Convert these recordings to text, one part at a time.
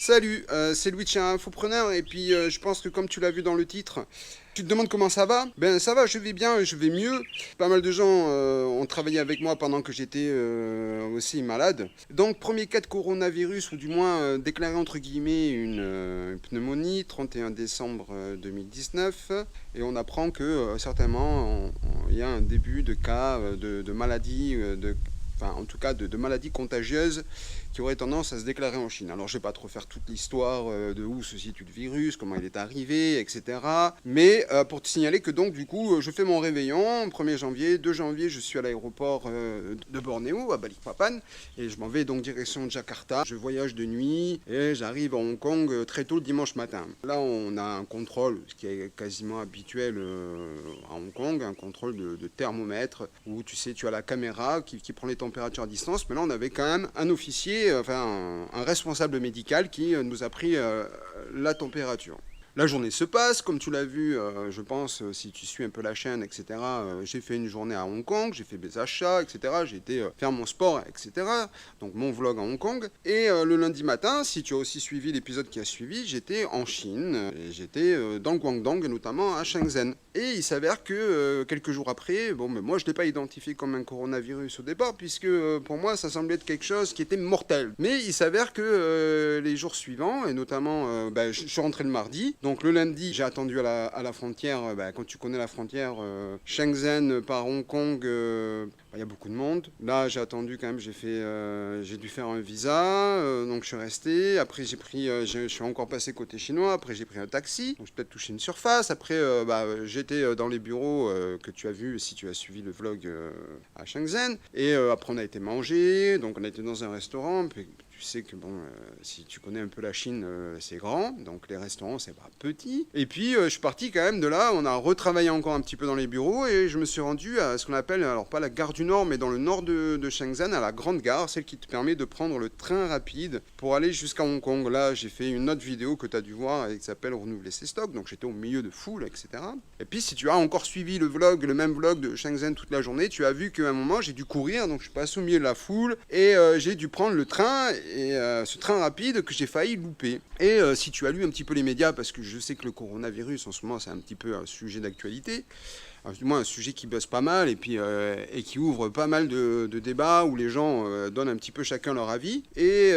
Salut, c'est Louis de chez Infopreneur et puis je pense que comme tu l'as vu dans le titre, tu te demandes comment ça va? Ben ça va, je vais bien, je vais mieux. Pas mal de gens ont travaillé avec moi pendant que j'étais aussi malade. Donc premier cas de coronavirus ou du moins déclaré entre guillemets une pneumonie 31 décembre 2019 et on apprend que certainement il y a un début de cas de maladie enfin en tout cas de maladies contagieuses qui aurait tendance à se déclarer en Chine. Alors je vais pas trop faire toute l'histoire de où se situe le virus, comment il est arrivé, etc. Mais pour te signaler que donc du coup je fais mon réveillon, 1er janvier, 2 janvier je suis à l'aéroport de Bornéo, à Balikpapan, et je m'en vais donc direction Jakarta. Je voyage de nuit et j'arrive à Hong Kong très tôt le dimanche matin. Là on a un contrôle, ce qui est quasiment habituel à Hong Kong, un contrôle de thermomètre, où tu sais tu as la caméra qui prend les températures à distance, mais là on avait quand même un officier enfin un responsable médical qui nous a pris la température. La journée se passe, comme tu l'as vu, je pense, si tu suis un peu la chaîne, etc. J'ai fait une journée à Hong Kong, j'ai fait mes achats, etc. J'ai été faire mon sport, etc. Donc mon vlog à Hong Kong. Et le lundi matin, si tu as aussi suivi l'épisode qui a suivi, j'étais en Chine, et j'étais dans le Guangdong, notamment à Shenzhen. Et il s'avère que quelques jours après, bon, mais moi je ne l'ai pas identifié comme un coronavirus au départ, puisque pour moi ça semblait être quelque chose qui était mortel. Mais il s'avère que les jours suivants, et notamment, je suis rentré le mardi, donc le lundi j'ai attendu à la frontière, quand tu connais la frontière Shenzhen par Hong Kong, il y a beaucoup de monde. Là j'ai attendu quand même, j'ai dû faire un visa, donc je suis resté. Après je suis encore passé côté chinois, après j'ai pris un taxi, donc j'ai peut-être touché une surface. Après j'étais dans les bureaux que tu as vu si tu as suivi le vlog à Shenzhen. Et après on a été manger, donc on a été dans un restaurant. Puis, tu sais que bon, si tu connais un peu la Chine, c'est grand, donc les restaurants c'est pas petit. Et puis je suis parti quand même de là, on a retravaillé encore un petit peu dans les bureaux et je me suis rendu à ce qu'on appelle, alors pas la gare du Nord, mais dans le nord de Shenzhen, à la grande gare, celle qui te permet de prendre le train rapide pour aller jusqu'à Hong Kong. Là j'ai fait une autre vidéo que tu as dû voir et qui s'appelle Renouveler ses stocks, donc j'étais au milieu de foule, etc. Et puis si tu as encore suivi le même vlog de Shenzhen toute la journée, tu as vu qu'à un moment j'ai dû courir, donc je suis passé au milieu de la foule et j'ai dû prendre le train et ce train rapide que j'ai failli louper. Et si tu as lu un petit peu les médias, parce que je sais que le coronavirus en ce moment c'est un petit peu un sujet d'actualité, du moins un sujet qui buzz pas mal et puis et qui ouvre pas mal de débats où les gens donnent un petit peu chacun leur avis. Et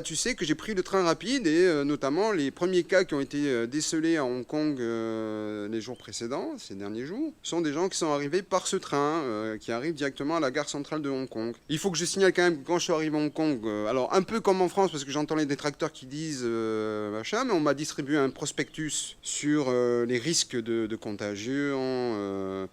tu sais que j'ai pris le train rapide et notamment les premiers cas qui ont été décelés à Hong Kong les jours précédents, ces derniers jours, sont des gens qui sont arrivés par ce train qui arrive directement à la gare centrale de Hong Kong. Il faut que je signale quand même que quand je suis arrivé à Hong Kong, alors un peu comme en France parce que j'entends les détracteurs qui disent machin, mais on m'a distribué un prospectus sur les risques de contagion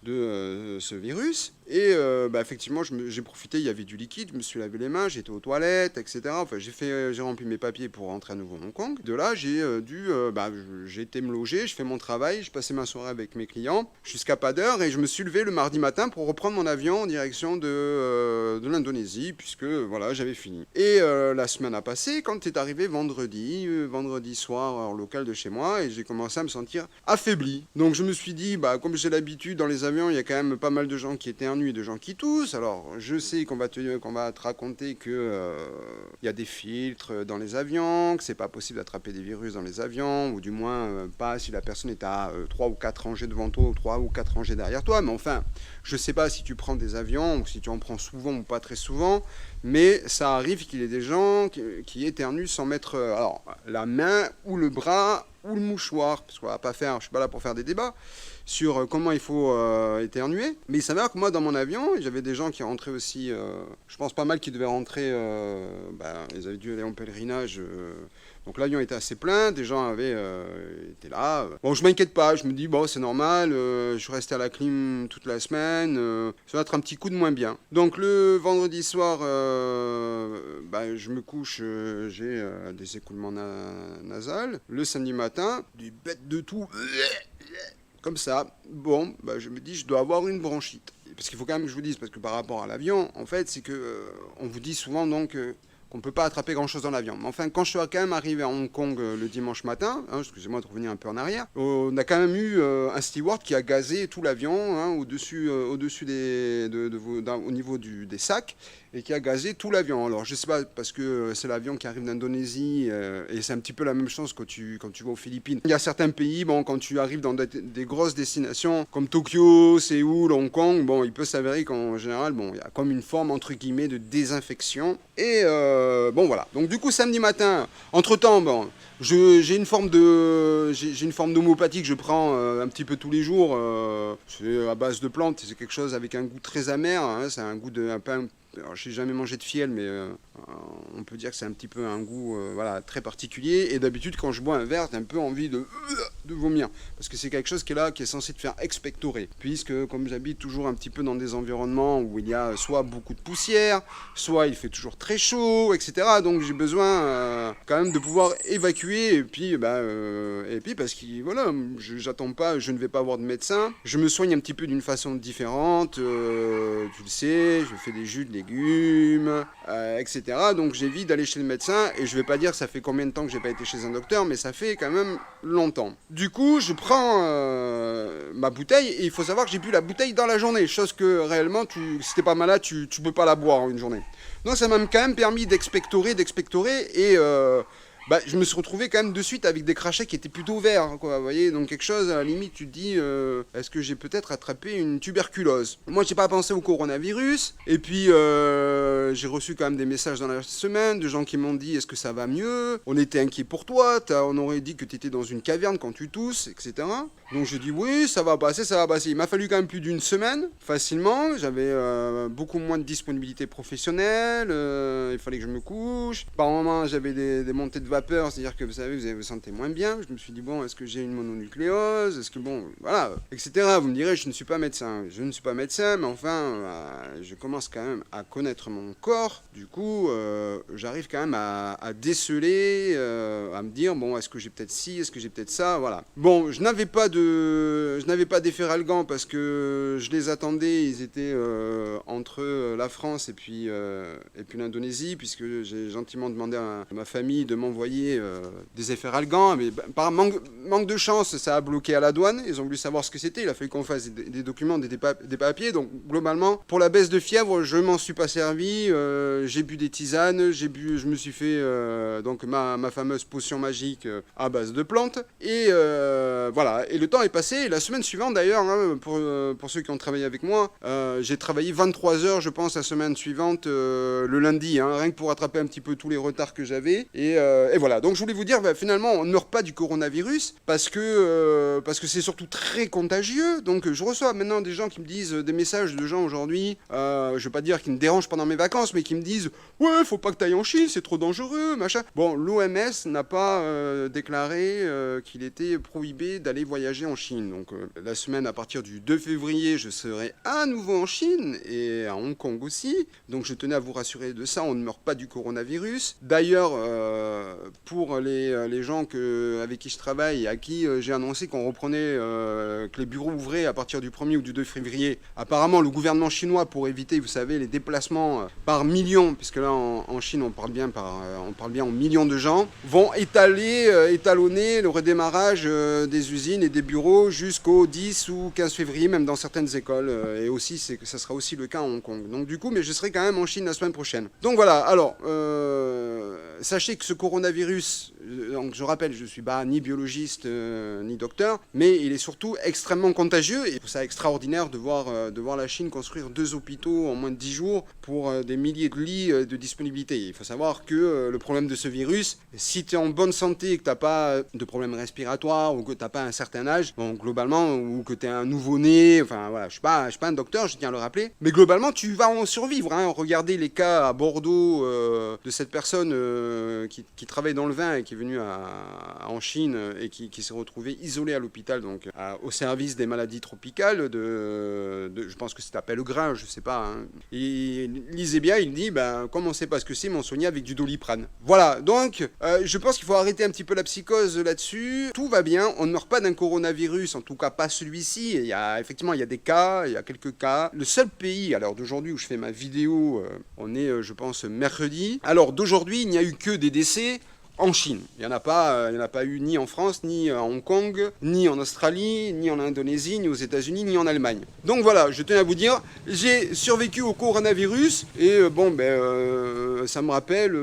de ce virus. Et effectivement, j'ai profité, il y avait du liquide, je me suis lavé les mains, j'étais aux toilettes, etc. Enfin, j'ai rempli mes papiers pour rentrer à nouveau à Hong Kong. De là, j'ai été me loger, je fais mon travail, je passais ma soirée avec mes clients jusqu'à pas d'heure et je me suis levé le mardi matin pour reprendre mon avion en direction de l'Indonésie, puisque voilà, j'avais fini. Et la semaine a passé, quand est arrivé vendredi soir, heure locale de chez moi, et j'ai commencé à me sentir affaibli. Donc je me suis dit, comme j'ai l'habitude dans les avions, il y a quand même pas mal de gens qui éternuent et de gens qui toussent. Alors je sais qu'on va te raconter que il y a des filtres dans les avions, que c'est pas possible d'attraper des virus dans les avions, ou du moins pas si la personne est à 3 ou 4 rangées devant toi ou 3 ou 4 rangées derrière toi. Mais enfin, je sais pas si tu prends des avions ou si tu en prends souvent ou pas très souvent, mais ça arrive qu'il y ait des gens qui éternuent sans mettre la main ou le bras ou le mouchoir, parce qu'on va pas faire, je suis pas là pour faire des débats sur comment il faut éternuer, mais il s'avère que moi dans mon avion, j'avais des gens qui rentraient aussi, je pense pas mal qui devaient rentrer, ils avaient dû aller en pèlerinage, donc l'avion était assez plein, des gens étaient là. Bon, je m'inquiète pas, je me dis, bon, c'est normal, je suis resté à la clim toute la semaine, ça va être un petit coup de moins bien. Donc le vendredi soir, je me couche, j'ai des écoulements nasales. Le samedi matin, des bêtes de tout, comme ça. Bon, je me dis, je dois avoir une bronchite. Parce qu'il faut quand même que je vous dise, parce que par rapport à l'avion, en fait, c'est que on vous dit souvent donc qu'on peut pas attraper grand-chose dans l'avion. Mais enfin, quand je suis quand même arrivé à Hong Kong le dimanche matin, excusez-moi de revenir un peu en arrière, on a quand même eu un steward qui a gazé tout l'avion au-dessus au niveau des sacs, et qui a gazé tout l'avion. Alors je sais pas, parce que c'est l'avion qui arrive d'Indonésie, et c'est un petit peu la même chose quand tu vas aux Philippines. Il y a certains pays, bon, quand tu arrives dans des grosses destinations comme Tokyo, Séoul, Hong Kong, bon, il peut s'avérer qu'en général, bon, il y a comme une forme entre guillemets de désinfection. Et bon voilà. Donc du coup samedi matin, entre-temps, bon, j'ai une forme d'homéopathie que je prends un petit peu tous les jours. C'est à base de plantes, c'est quelque chose avec un goût très amer. C'est un goût de un peu. Alors, je n'ai jamais mangé de fiel, mais on peut dire que c'est un petit peu un goût voilà, très particulier. Et d'habitude, quand je bois un verre, j'ai un peu envie de vomir. Parce que c'est quelque chose qui est là, qui est censé te faire expectorer. Puisque, comme j'habite toujours un petit peu dans des environnements où il y a soit beaucoup de poussière, soit il fait toujours très chaud, etc. Donc j'ai besoin quand même de pouvoir évacuer. Et puis parce que voilà, j'attends pas, je ne vais pas voir de médecin. Je me soigne un petit peu d'une façon différente. Tu le sais, je fais des jus de légumes, etc. Donc j'évite d'aller chez le médecin, et je vais pas dire ça fait combien de temps que j'ai pas été chez un docteur, mais ça fait quand même longtemps. Du coup, je prends ma bouteille, et il faut savoir que j'ai bu la bouteille dans la journée, chose que réellement, si t'es pas malade, tu peux pas la boire en une journée. Donc ça m'a quand même permis d'expectorer, et je me suis retrouvé quand même de suite avec des crachets qui étaient plutôt verts, quoi, vous voyez, donc quelque chose, à la limite, tu te dis, est-ce que j'ai peut-être attrapé une tuberculose? Moi, j'ai pas pensé au coronavirus, et puis j'ai reçu quand même des messages dans la semaine de gens qui m'ont dit, est-ce que ça va mieux? On était inquiets pour toi, on aurait dit que tu étais dans une caverne quand tu tousses, etc. Donc j'ai dit, oui, ça va passer, ça va passer. Il m'a fallu quand même plus d'une semaine, facilement, j'avais beaucoup moins de disponibilité professionnelle, il fallait que je me couche, par moments j'avais des montées de vapeur, c'est-à-dire que vous savez, vous vous sentez moins bien. Je me suis dit, bon, est-ce que j'ai une mononucléose? Est-ce que, bon, voilà, etc. Vous me direz, je ne suis pas médecin. Je ne suis pas médecin, mais enfin, je commence quand même à connaître mon corps. Du coup, j'arrive quand même à déceler, à me dire, bon, est-ce que j'ai peut-être ci, est-ce que j'ai peut-être ça, voilà. Bon, je n'avais pas d'effet Ralgan parce que je les attendais, ils étaient entre la France et puis l'Indonésie, puisque j'ai gentiment demandé à ma famille de m'envoyer des effets Ralgan, mais par manque de chance, ça a bloqué à la douane. Ils ont voulu savoir ce que c'était. Il a fallu qu'on fasse des documents, des papiers. Donc globalement, pour la baisse de fièvre, je m'en suis pas servi. J'ai bu des tisanes, je me suis fait donc ma fameuse potion magique à base de plantes. Et voilà. Et le temps est passé. Et la semaine suivante, d'ailleurs, pour ceux qui ont travaillé avec moi, j'ai travaillé 23 heures, je pense, la semaine suivante, le lundi, rien que pour rattraper un petit peu tous les retards que j'avais. Et voilà, donc je voulais vous dire, finalement, on ne meurt pas du coronavirus parce que c'est surtout très contagieux. Donc je reçois maintenant des gens qui me disent, des messages de gens aujourd'hui, je ne veux pas dire qu'ils me dérangent pendant mes vacances, mais qui me disent, ouais, faut pas que tu ailles en Chine, c'est trop dangereux, machin. Bon, l'OMS n'a pas déclaré qu'il était prohibé d'aller voyager en Chine. Donc la semaine à partir du 2 février, je serai à nouveau en Chine et à Hong Kong aussi. Donc je tenais à vous rassurer de ça, on ne meurt pas du coronavirus. D'ailleurs, pour les gens avec qui je travaille, à qui j'ai annoncé qu'on reprenait, que les bureaux ouvraient à partir du 1er ou du 2 février. Apparemment, le gouvernement chinois, pour éviter, vous savez, les déplacements par millions, puisque là en Chine on parle bien en millions de gens, vont étalonner le redémarrage des usines et des bureaux jusqu'au 10 ou 15 février, même dans certaines écoles. Et aussi, ça sera aussi le cas à Hong Kong. Donc du coup, mais je serai quand même en Chine la semaine prochaine. Donc voilà, alors, sachez que ce coronavirus, donc je rappelle, je ne suis pas ni biologiste ni docteur, mais il est surtout extrêmement contagieux, et c'est extraordinaire de voir la Chine construire 2 hôpitaux en moins de 10 jours pour des milliers de lits de disponibilité. Il faut savoir que le problème de ce virus, si tu es en bonne santé et que tu n'as pas de problème respiratoire ou que tu n'as pas un certain âge, bon, globalement, ou que tu es un nouveau-né, enfin voilà, je suis pas un docteur, je tiens à le rappeler, mais globalement tu vas en survivre. Regardez les cas à Bordeaux de cette personne qui travaille dans le vin et qui est venu en Chine et qui s'est retrouvé isolé à l'hôpital, donc au service des maladies tropicales, je pense que c'est à Pellegrin, je sais pas. Hein. Et lisez bien, il dit, comme on sait pas ce que c'est, mais on soignait avec du Doliprane. Voilà, donc je pense qu'il faut arrêter un petit peu la psychose là-dessus. Tout va bien, on ne meurt pas d'un coronavirus, en tout cas pas celui-ci. Effectivement, il y a des cas, il y a quelques cas. Le seul pays, alors d'aujourd'hui où je fais ma vidéo, on est, je pense, mercredi. Alors d'aujourd'hui, il n'y a eu que des décès en Chine. Il n'y en a pas eu ni en France, ni à Hong Kong, ni en Australie, ni en Indonésie, ni aux États-Unis, ni en Allemagne. Donc voilà, je tenais à vous dire, j'ai survécu au coronavirus et ça me rappelle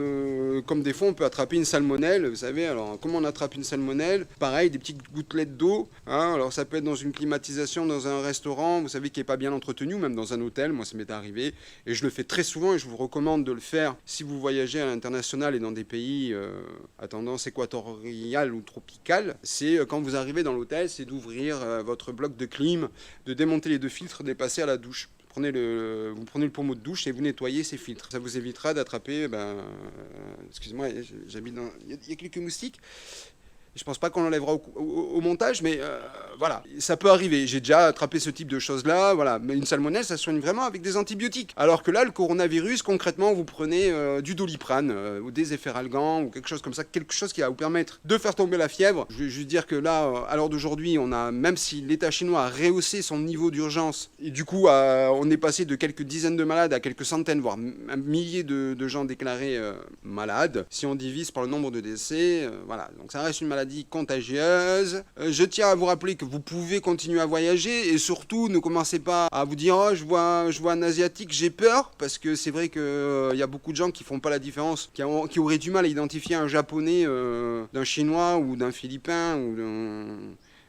comme des fois on peut attraper une salmonelle. Vous savez, alors comment on attrape une salmonelle? Pareil, des petites gouttelettes d'eau. Hein, alors ça peut être dans une climatisation, dans un restaurant, vous savez, qui n'est pas bien entretenu, ou même dans un hôtel. Moi, ça m'est arrivé et je le fais très souvent et je vous recommande de le faire si vous voyagez à l'international et dans des pays à tendance équatoriale ou tropicale. C'est quand vous arrivez dans l'hôtel, c'est d'ouvrir votre bloc de clim, de démonter les 2 filtres, de les passer à la douche. Vous prenez le pommeau de douche et vous nettoyez ces filtres. Ça vous évitera d'attraper, excusez-moi, j'habite dans... Il y a quelques moustiques. Je pense pas qu'on l'enlèvera au montage, mais voilà, ça peut arriver. J'ai déjà attrapé ce type de choses-là, voilà. Mais une salmonelle, ça se soigne vraiment avec des antibiotiques. Alors que là, le coronavirus, concrètement, vous prenez du Doliprane ou des efferalgan ou quelque chose comme ça, quelque chose qui va vous permettre de faire tomber la fièvre. Je vais juste dire que là, à l'heure d'aujourd'hui, même si l'État chinois a rehaussé son niveau d'urgence, et du coup, on est passé de quelques dizaines de malades à quelques centaines, voire un millier de gens déclarés malades. Si on divise par le nombre de décès, voilà. Donc ça reste une maladie contagieuse. Je tiens à vous rappeler que vous pouvez continuer à voyager et surtout ne commencez pas à vous dire oh, je vois un asiatique, j'ai peur, parce que c'est vrai qu'il y a beaucoup de gens qui font pas la différence, qui auraient du mal à identifier un japonais d'un chinois ou d'un philippin ou d'un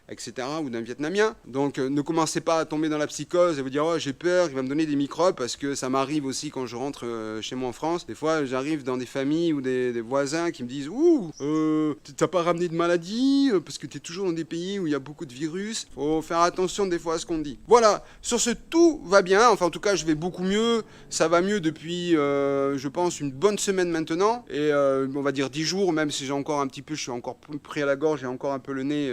etc., ou d'un Vietnamien. Donc ne commencez pas à tomber dans la psychose et vous dire oh j'ai peur, il va me donner des microbes, parce que ça m'arrive aussi quand je rentre chez moi en France. Des fois j'arrive dans des familles ou des voisins qui me disent ouh, t'as pas ramené de maladie parce que t'es toujours dans des pays où il y a beaucoup de virus. Faut faire attention des fois à ce qu'on dit. Voilà, sur ce tout va bien, enfin en tout cas je vais beaucoup mieux, ça va mieux depuis je pense une bonne semaine maintenant, et on va dire 10 jours, même si j'ai encore un petit peu, je suis encore pris à la gorge, j'ai encore un peu le nez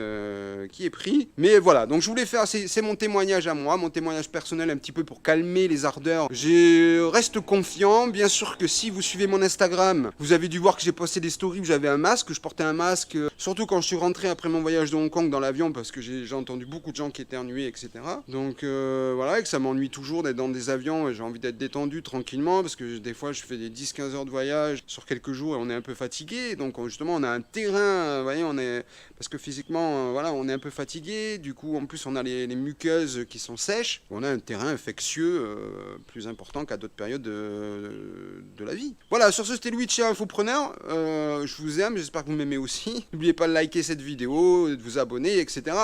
qui est pris. Mais voilà, donc je voulais faire, c'est mon témoignage à moi, mon témoignage personnel un petit peu pour calmer les ardeurs. Je reste confiant, bien sûr que si vous suivez mon Instagram, vous avez dû voir que j'ai posté des stories où j'avais un masque, je portais un masque, surtout quand je suis rentré après mon voyage de Hong Kong dans l'avion, parce que j'ai entendu beaucoup de gens qui éternuaient, etc. Donc voilà, et que ça m'ennuie toujours d'être dans des avions, et j'ai envie d'être détendu tranquillement, parce que des fois je fais des 10-15 heures de voyage sur quelques jours et on est un peu fatigué, donc justement on a un terrain, vous voyez, parce que physiquement, voilà, on est un peu fatigué, du coup en plus on a les muqueuses qui sont sèches, on a un terrain infectieux plus important qu'à d'autres périodes de la vie. Voilà, sur ce c'était Louis de chez Infopreneur, je vous aime, j'espère que vous m'aimez aussi. N'oubliez pas de liker cette vidéo, de vous abonner, etc.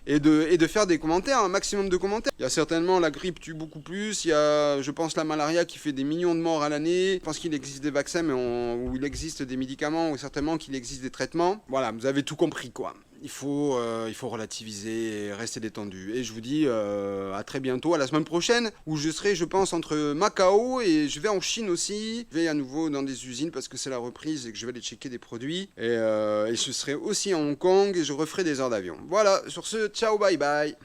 Et de faire des commentaires, un maximum de commentaires. Il y a certainement la grippe tue beaucoup plus, il y a je pense la malaria qui fait des millions de morts à l'année, je pense qu'il existe des vaccins ou il existe des médicaments, ou certainement qu'il existe des traitements. Voilà, vous avez tout compris quoi. Il faut relativiser et rester détendu. Et je vous dis à très bientôt, à la semaine prochaine, où je serai, je pense, entre Macao et je vais en Chine aussi. Je vais à nouveau dans des usines parce que c'est la reprise et que je vais aller checker des produits. Et je serai aussi à Hong Kong et je referai des heures d'avion. Voilà, sur ce, ciao, bye bye.